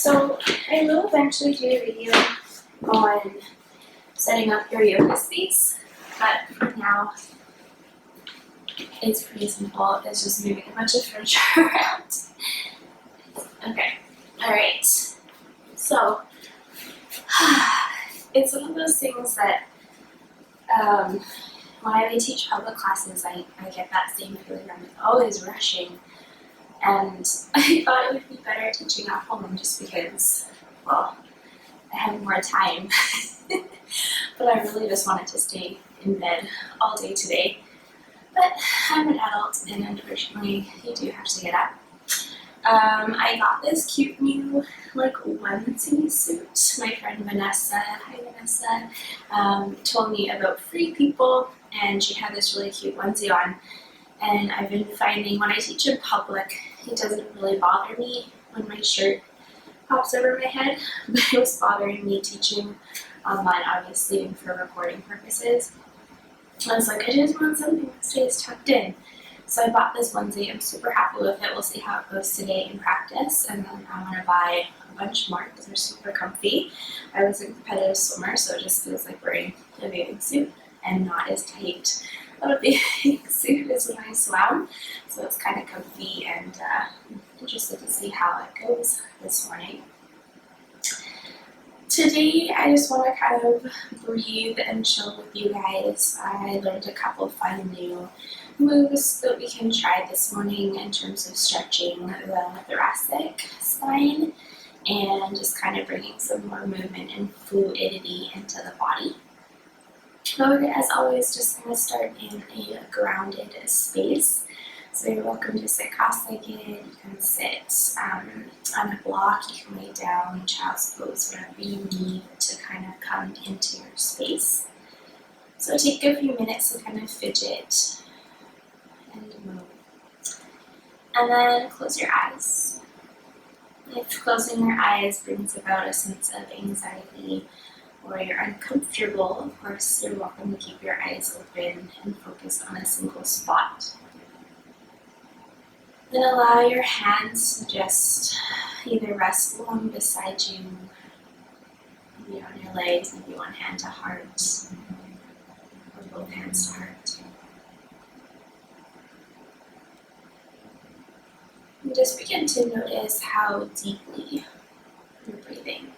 So I will eventually do a video on setting up your yoga space, but for now it's pretty simple. It's just moving a bunch of furniture around. Okay, alright. So it's one of those things that when I teach public classes, I get that same feeling. I'm always rushing. And I thought it would be better teaching at home just because, well, I have more time. But I really just wanted to stay in bed all day today. But I'm an adult and unfortunately you do have to get up. I got this cute new onesie suit. My friend Vanessa, hi Vanessa, told me about Free People, and she had this really cute onesie on. And I've been finding when I teach in public, it doesn't really bother me when my shirt pops over my head, but it was bothering me teaching online, obviously, and for recording purposes. I was like, I just want something that stays tucked in. So I bought this onesie. I'm super happy with it. We'll see how it goes today in practice, and then I want to buy a bunch more because they're super comfy. I was a competitive swimmer, so it just feels like wearing a bathing suit and not as tight. But a bathing suit is when I swam, so it's kind of comfy, and I'm interested to see how it goes this morning. Today, I just want to kind of breathe and chill with you guys. I learned a couple of fun new moves that we can try this morning in terms of stretching the thoracic spine and just kind of bringing some more movement and fluidity into the body. So we're, as always, just going to start in a grounded space. So you're welcome to sit cross-legged, you can sit on a block, you can lay down, child's pose, whatever you need to kind of come into your space. So take a few minutes to kind of fidget and move. And then close your eyes. If closing your eyes brings about a sense of anxiety or you're uncomfortable, of course, you're welcome to keep your eyes open and focus on a single spot. Then allow your hands to just either rest along beside you, maybe on your legs, maybe one hand to heart, or both hands to heart. And just begin to notice how deeply you're breathing.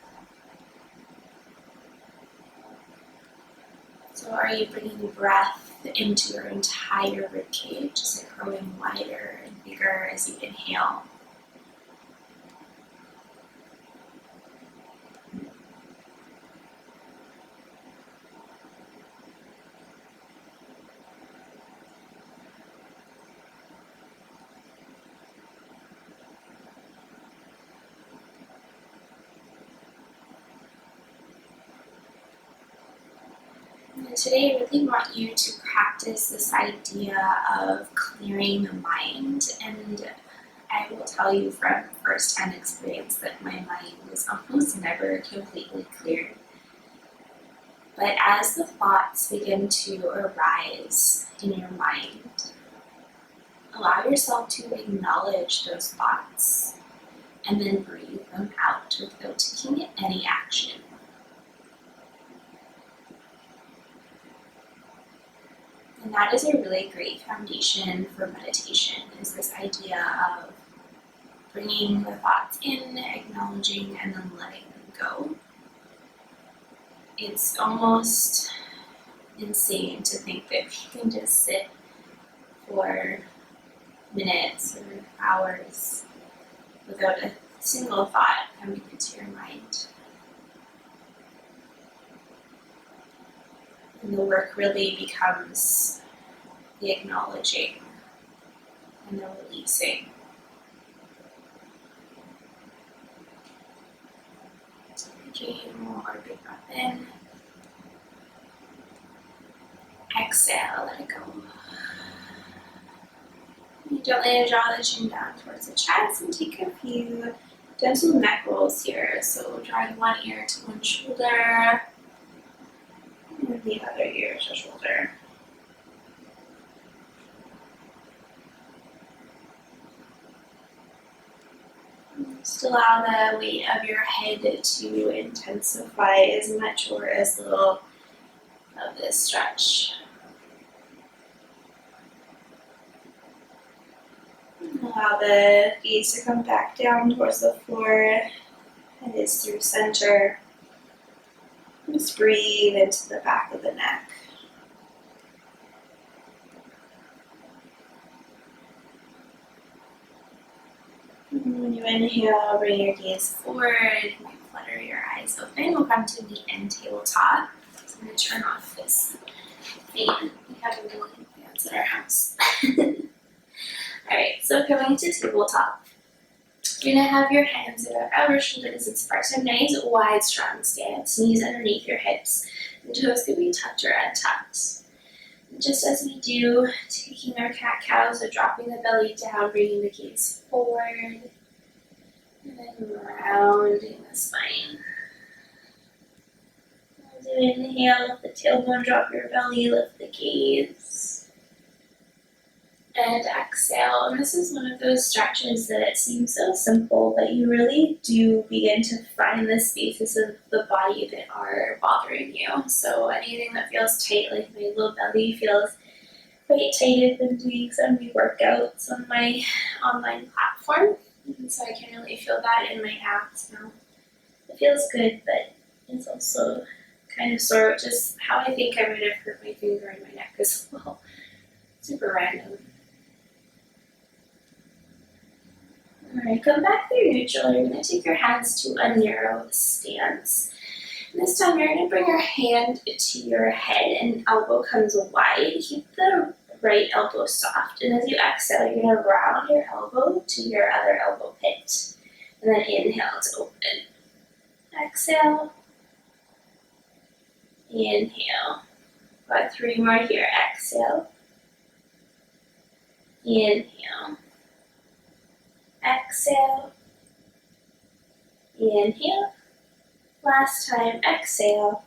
So are you bringing breath into your entire ribcage? Is it growing wider and bigger as you inhale? And today I really want you to practice this idea of clearing the mind, and I will tell you from first-hand experience that my mind is almost never completely clear. But as the thoughts begin to arise in your mind, allow yourself to acknowledge those thoughts and then breathe them out without taking any action. And that is a really great foundation for meditation, is this idea of bringing the thoughts in, acknowledging, and then letting them go. It's almost insane to think that we can just sit for minutes or hours without a single thought coming into your mind. And the work really becomes the acknowledging and the releasing. Taking one more big breath in. Exhale, let it go. You gently draw the chin down towards the chest and take a few gentle neck rolls here. So drawing one ear to one shoulder, and the other ear to shoulder. Just allow the weight of your head to intensify as much or as little of this stretch. Allow the gaze to come back down towards the floor. It is through center. Just breathe into the back of the neck. And when you inhale, bring your gaze forward. You can flutter your eyes open. We'll come to the end tabletop. So I'm going to turn off this fan. We have a million fans in our house. Alright, so coming to tabletop. You're going to have your hands around your shoulders and spread some nice wide strong stance. Knees underneath your hips. The toes can be tucked or untucked. And just as we do, taking our cat-cow, so dropping the belly down, bringing the gaze forward, and then rounding the spine. As you inhale, lift the tailbone, drop your belly, lift the gaze. And exhale, and this is one of those stretches that it seems so simple, but you really do begin to find the spaces of the body that are bothering you. So anything that feels tight, like my low belly feels quite tight. I've been doing some workouts on my online platform, and so I can really feel that in my abs now. It feels good, but it's also kind of sore, which is how I think I might have hurt my finger in my neck as well. Super random. Alright, come back through neutral. You're going to take your hands to a narrow stance. And this time you're going to bring your hand to your head and elbow comes wide. Keep the right elbow soft. And as you exhale, you're going to round your elbow to your other elbow pit. And then inhale to open. Exhale. Inhale. Got 3 more here. Exhale. Inhale. Exhale, inhale, last time, exhale,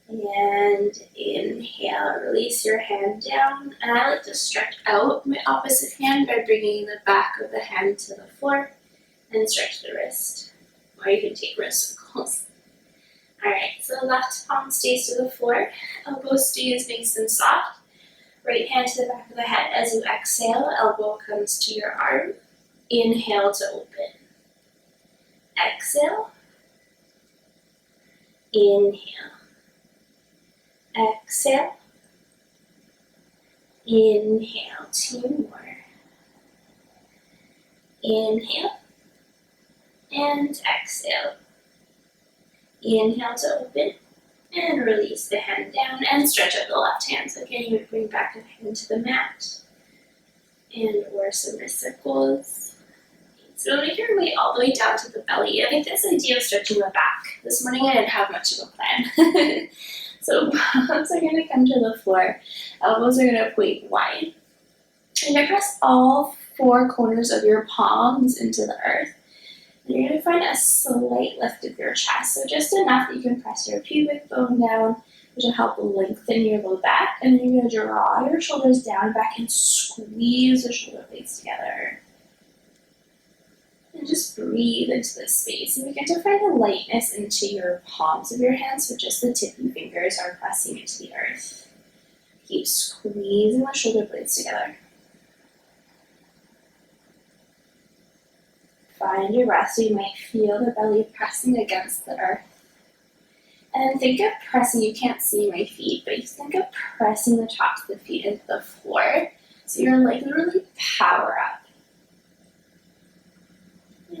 and inhale, release your hand down, and I like to stretch out my opposite hand by bringing the back of the hand to the floor, and stretch the wrist, or you can take wrist circles. Alright, so left palm stays to the floor, elbow stays nice and soft. Right hand to the back of the head. As you exhale, elbow comes to your arm. Inhale to open. Exhale. Inhale. Exhale. Inhale. 2 more. Inhale. And exhale. Inhale to open. And release the hand down and stretch out the left hand. So again, you would bring back the hand to the mat and or some wrist circles. So make your way all the way down to the belly. I think this idea of stretching the back. This morning I didn't have much of a plan. So palms are going to come to the floor. Elbows are going to point wide. And you're going to press all 4 corners of your palms into the earth. And you're going to find a slight lift of your chest, so just enough that you can press your pubic bone down, which will help lengthen your low back. And then you're going to draw your shoulders down, back, and squeeze the shoulder blades together. And just breathe into this space, and begin to find a lightness into your palms of your hands, so just the tippy fingers are pressing into the earth. Keep squeezing the shoulder blades together. Find your breath, so you might feel the belly pressing against the earth. And think of pressing, you can't see my feet, but you think of pressing the tops of the feet into the floor. So you're like literally power up.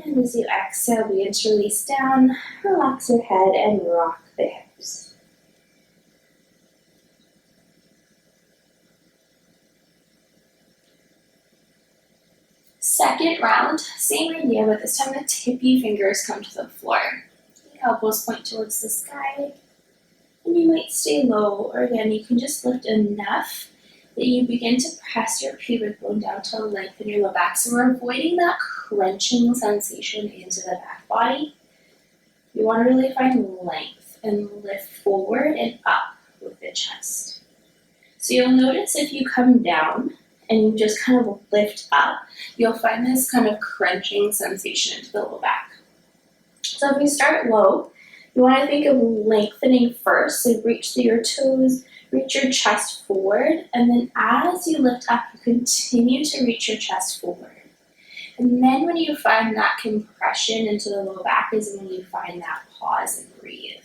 And as you exhale, begin to release down, relax your head and rock the hips. Second round, same idea, but this time the tippy fingers come to the floor. The elbows point towards the sky, and you might stay low, or again, you can just lift enough that you begin to press your pubic bone down to lengthen your low back. So we're avoiding that crunching sensation into the back body. You want to really find length and lift forward and up with the chest. So you'll notice if you come down and you just kind of lift up, you'll find this kind of crunching sensation into the low back. So if you start low, you want to think of lengthening first. So reach through your toes, reach your chest forward, and then as you lift up, you continue to reach your chest forward. And then when you find that compression into the low back is when you find that pause and breathe.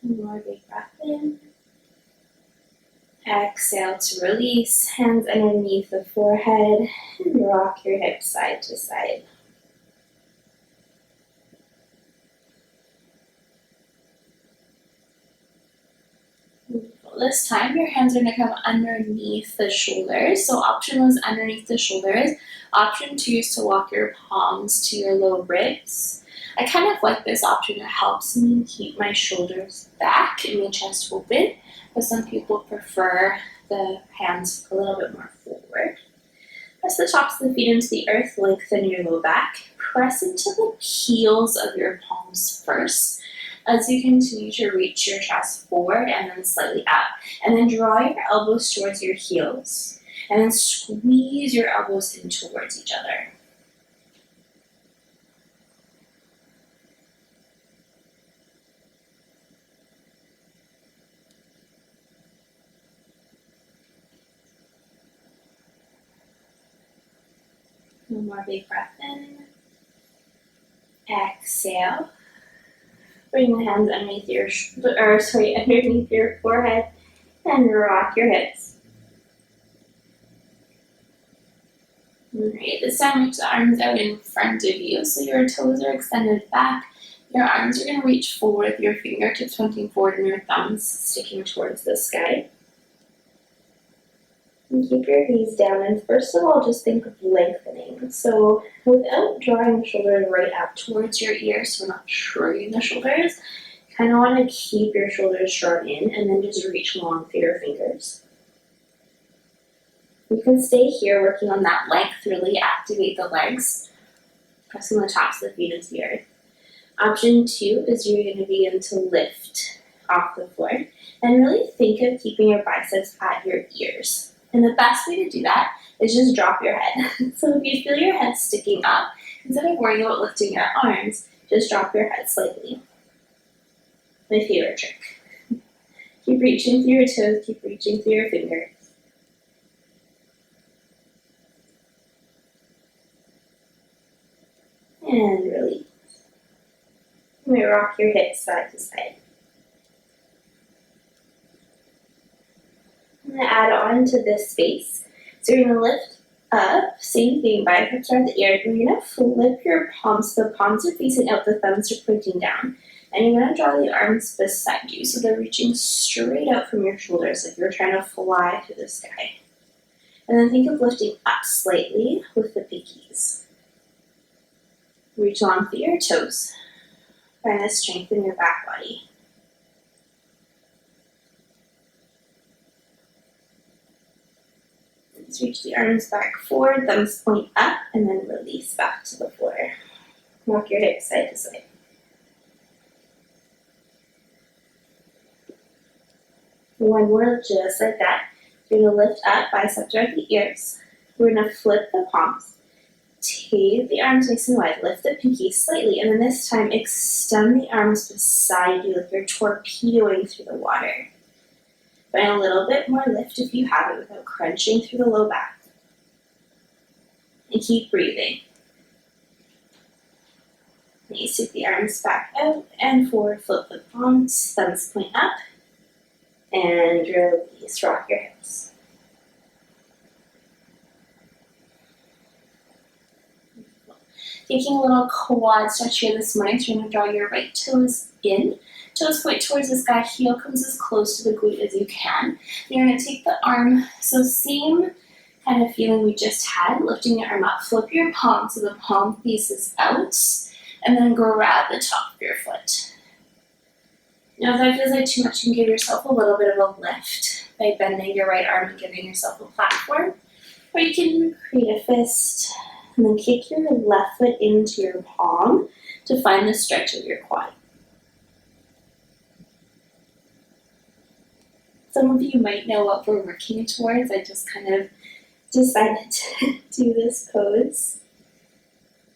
One more big breath in. Exhale to release, hands underneath the forehead, and rock your hips side to side. This time, your hands are going to come underneath the shoulders. So option 1 is underneath the shoulders. Option 2 is to walk your palms to your low ribs. I kind of like this option. It helps me keep my shoulders back and my chest open, but some people prefer the hands a little bit more forward. Press the tops of the feet into the earth, lengthen your low back. Press into the heels of your palms first as you continue to reach your chest forward and then slightly up. And then draw your elbows towards your heels and then squeeze your elbows in towards each other. One more big breath in. Exhale. Bring the hands underneath underneath your forehead and rock your hips. Alright, this time reach the arms out in front of you so your toes are extended back. Your arms are going to reach forward with your fingertips pointing forward and your thumbs sticking towards the sky. And keep your gaze down, and first of all, just think of lengthening. So without drawing the shoulders right up towards your ears, so we're not shrugging the shoulders, you kind of want to keep your shoulders drawn in and then just reach long through your fingers. You can stay here working on that length, really activate the legs, pressing the tops of the feet into the earth. Option 2 is you're going to begin to lift off the floor and really think of keeping your biceps at your ears. And the best way to do that is just drop your head. So if you feel your head sticking up, instead of worrying about lifting your arms, just drop your head slightly. My favorite trick. Keep reaching through your toes, keep reaching through your fingers. And release. You may rock your hips side to side. I'm going to add on to this space. So you're going to lift up, same thing, biceps are at the ears. You're going to flip your palms. The palms are facing out, the thumbs are pointing down. And you're going to draw the arms beside you so they're reaching straight out from your shoulders like you're trying to fly through the sky. And then think of lifting up slightly with the pinkies. Reach long through your toes. Find the strength in your back body. Let's reach the arms back forward, thumbs point up, and then release back to the floor. Rock your hips side to side. One more just like that. You're going to lift up, biceps are at the ears. We're going to flip the palms. Take the arms nice and wide. Lift the pinky slightly, and then this time extend the arms beside you like you're torpedoing through the water. Find a little bit more lift if you have it without crunching through the low back. And keep breathing. Nice, take the arms back out and forward, flip the palms, thumbs point up, and release, rock your hips. Taking a little quad stretch here this morning, so you're going to draw your right toes in. Toes point towards the sky, heel comes as close to the glute as you can. You're going to take the arm, so same kind of feeling we just had, lifting your arm up. Flip your palm so the palm faces out, and then grab the top of your foot. Now if that feels like too much, you can give yourself a little bit of a lift by bending your right arm and giving yourself a platform. Or you can create a fist, and then kick your left foot into your palm. to find the stretch of your quad. Some of you might know what we're working towards. I just kind of decided to do this pose.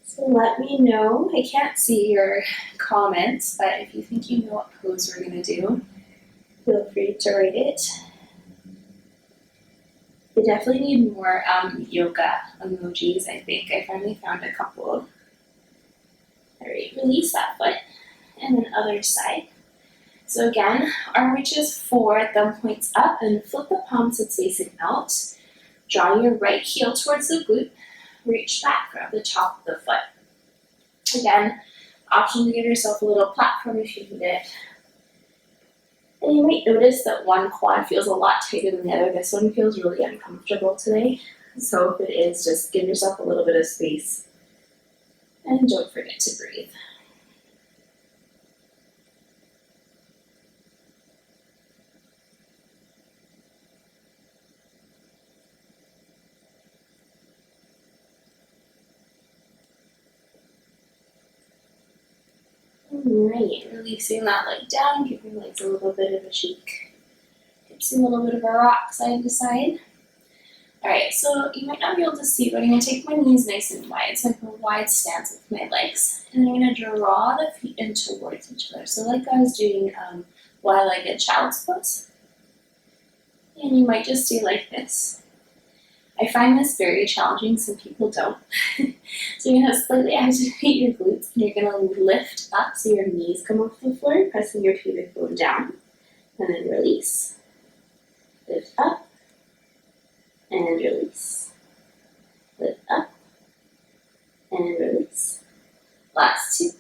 So let me know. I can't see your comments, but if you think you know what pose we're going to do, feel free to write it. We definitely need more yoga emojis, I think. I finally found a couple. All right, release that foot, and then other side. So again, arm reaches forward, thumb points up, and flip the palm so it's facing out. Draw your right heel towards the glute, reach back, grab the top of the foot. Again, option to give yourself a little platform if you need it. And you might notice that one quad feels a lot tighter than the other. This one feels really uncomfortable today. So if it is, just give yourself a little bit of space. And don't forget to breathe. Alright, releasing that leg down, give your legs a little bit of a shake. Hips a little bit of a rock side to side. Alright, so you might not be able to see, but I'm going to take my knees nice and wide, so I have a wide stance with my legs. And I'm going to draw the feet in towards each other. So like I was doing wide-legged child's pose. And you might just do like this. I find this very challenging, some people don't. So you're going to slightly activate your glutes, and you're going to lift up so your knees come off the floor, pressing your pubic bone down. And then release. Lift up. And release. Lift up. And release. Last two.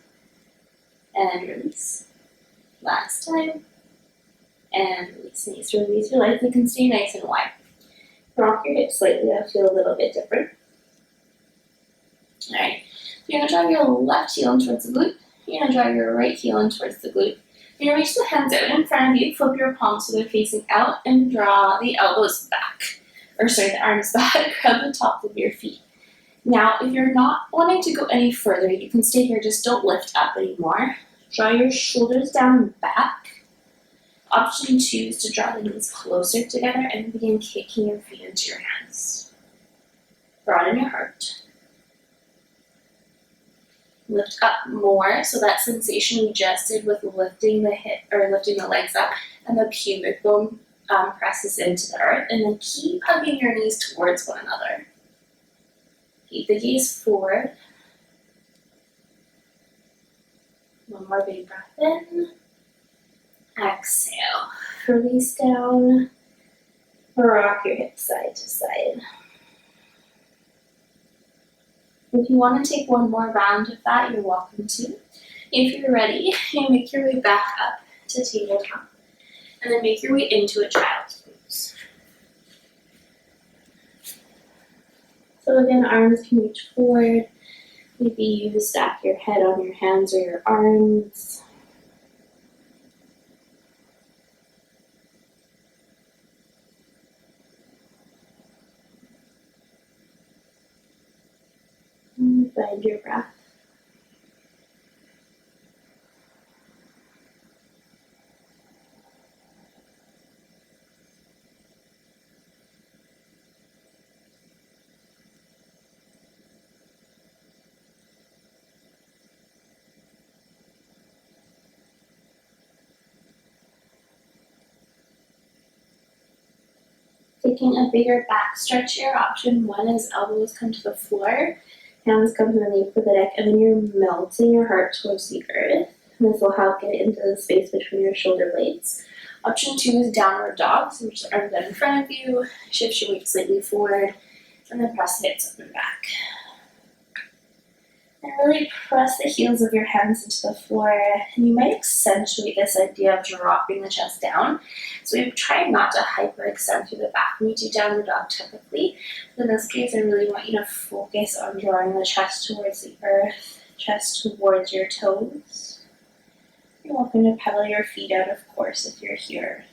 And release. Last time. And release. Knees to release your legs. You can stay nice and wide. Rock your hips slightly, that'll feel a little bit different. Alright, so you're going to drive your left heel in towards the glute. You're going to drive your right heel in towards the glute. You're going to reach the hands out in front of you, flip your palms so they're facing out, and draw the elbows back. The arms back, grab the tops of your feet. Now, if you're not wanting to go any further, you can stay here, just don't lift up anymore. Draw your shoulders down and back. Option 2 is to draw the knees closer together and begin kicking your feet into your hands. Broaden your heart. Lift up more, so that sensation we just did with lifting the hip or lifting the legs up, and the pubic bone presses into the earth, and then keep hugging your knees towards one another. Keep the gaze forward. One more big breath in. Exhale, release down, rock your hips side to side. If you want to take one more round of that, you're welcome to. If you're ready, you make your way back up to tabletop, and then make your way into a child's pose. So again, arms can reach forward. Maybe you stack your head on your hands or your arms. Find your breath. Taking a bigger back stretch here. Option 1 is elbows come to the floor. Hands come underneath the neck, and then you're melting your heart towards the earth. And this will help get into the space between your shoulder blades. Option 2 is downward dog, so reach the arms down in front of you, shift your weight slightly forward, and then press the hips up and back. And really press the heels of your hands into the floor, and you might accentuate this idea of dropping the chest down. So we try not to hyper-extend through the back when you do downward dog typically. In this case, I really want you to focus on drawing the chest towards the earth, chest towards your toes. You're welcome to pedal your feet out, of course, if you're here.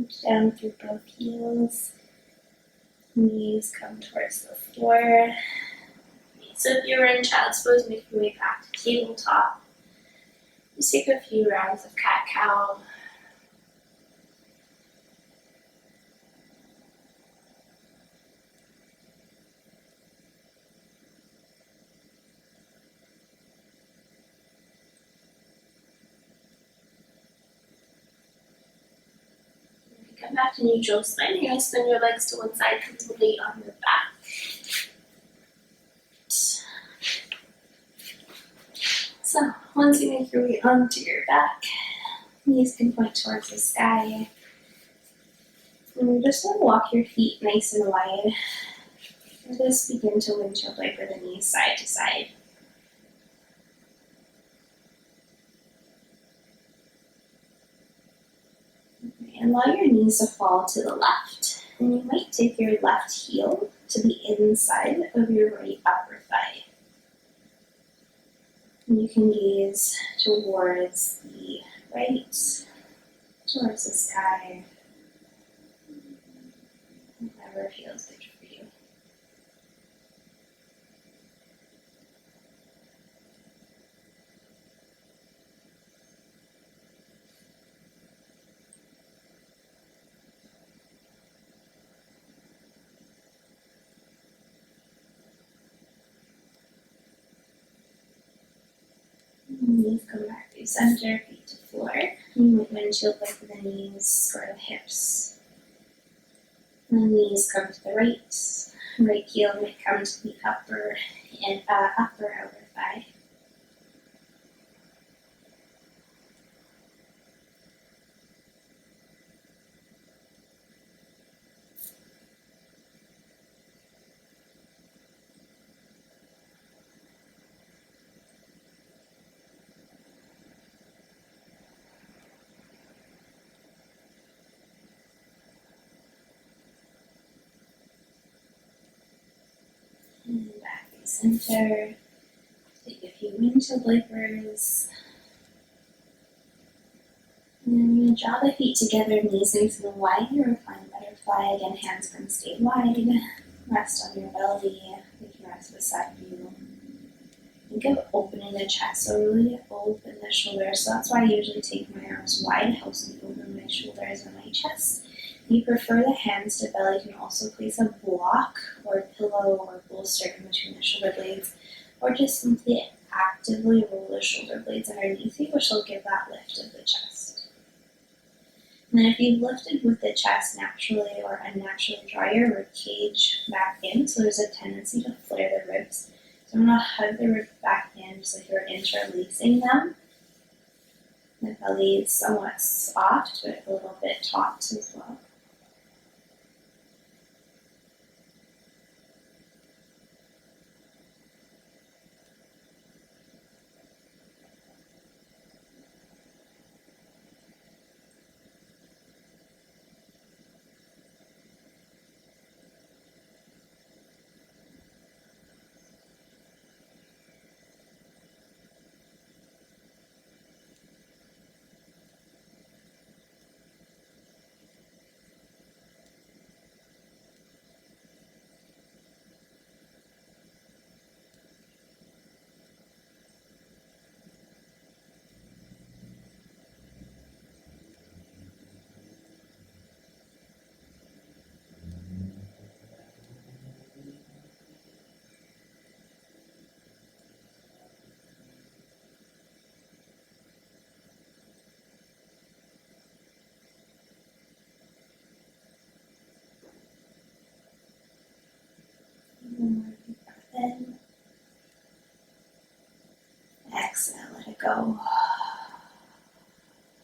Reach down through both heels. Knees come towards the floor. So if you were in child's pose, make your way back to tabletop. Just take a few rounds of cat-cow. Come back to neutral spine. You're going to spin your legs to one side, completely on your back. So, once you make your way onto your back, knees can point towards the sky. And you're just going to walk your feet nice and wide. And just begin to windshield wiper the knees side to side. And allow your knees to fall to the left. And you might take your left heel to the inside of your right upper thigh. And you can gaze towards the right, towards the sky, whatever feels good for you. Knees come back to center, feet to floor. You might windshield wiper the knees or the hips. And the knees come to the right. Right heel might come to the upper outer thigh. And back to center. Take a few windshield wipers. And then you're going to draw the feet together, knees nice and wide. You recline butterfly. Again, hands can stay wide. Rest on your belly. You can rest beside you. Think of opening the chest, so really open the shoulders. So that's why I usually take my arms wide. It helps me open my shoulders and my chest. If you prefer the hands to belly, you can also place a block or a pillow or bolster in between the shoulder blades, or just simply actively roll the shoulder blades underneath you, which will give that lift of the chest. And then if you've lifted with the chest naturally or unnaturally, draw your rib cage back in, so there's a tendency to flare the ribs. So I'm going to hug the ribs back in so you're interlacing them. The belly is somewhat soft, but a little bit taut as well. One more deep breath in. Exhale, let it go.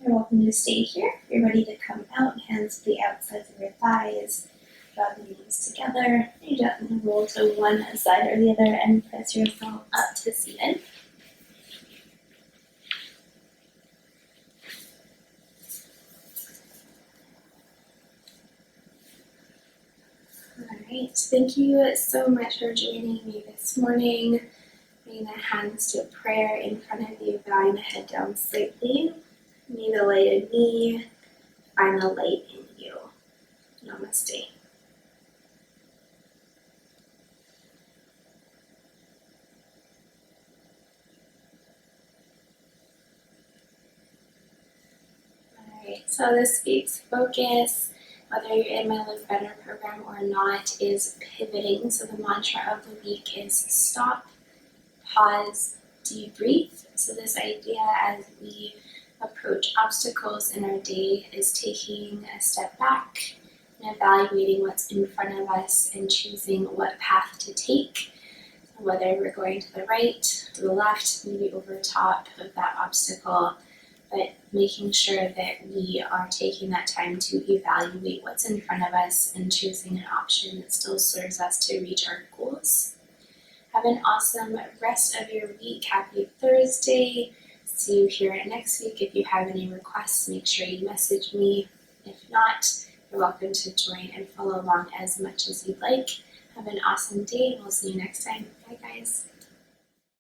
You're welcome to stay here. If you're ready to come out, hands to the outsides of your thighs. Draw the knees together. You gently roll to one side or the other and press yourself up to seated. Alright, thank you so much for joining me this morning. Bring the hands to a prayer in front of you, bowing the head down slightly. May the light in me find the light in you. Namaste. Alright, so this week's focus, whether you're in my Live Better program or not, is pivoting. So the mantra of the week is stop, pause, debrief. So this idea as we approach obstacles in our day is taking a step back and evaluating what's in front of us and choosing what path to take. So whether we're going to the right, to the left, maybe over top of that obstacle, but making sure that we are taking that time to evaluate what's in front of us and choosing an option that still serves us to reach our goals. Have an awesome rest of your week. Happy Thursday. See you here next week. If you have any requests, make sure you message me. If not, you're welcome to join and follow along as much as you'd like. Have an awesome day, and we'll see you next time. Bye, guys.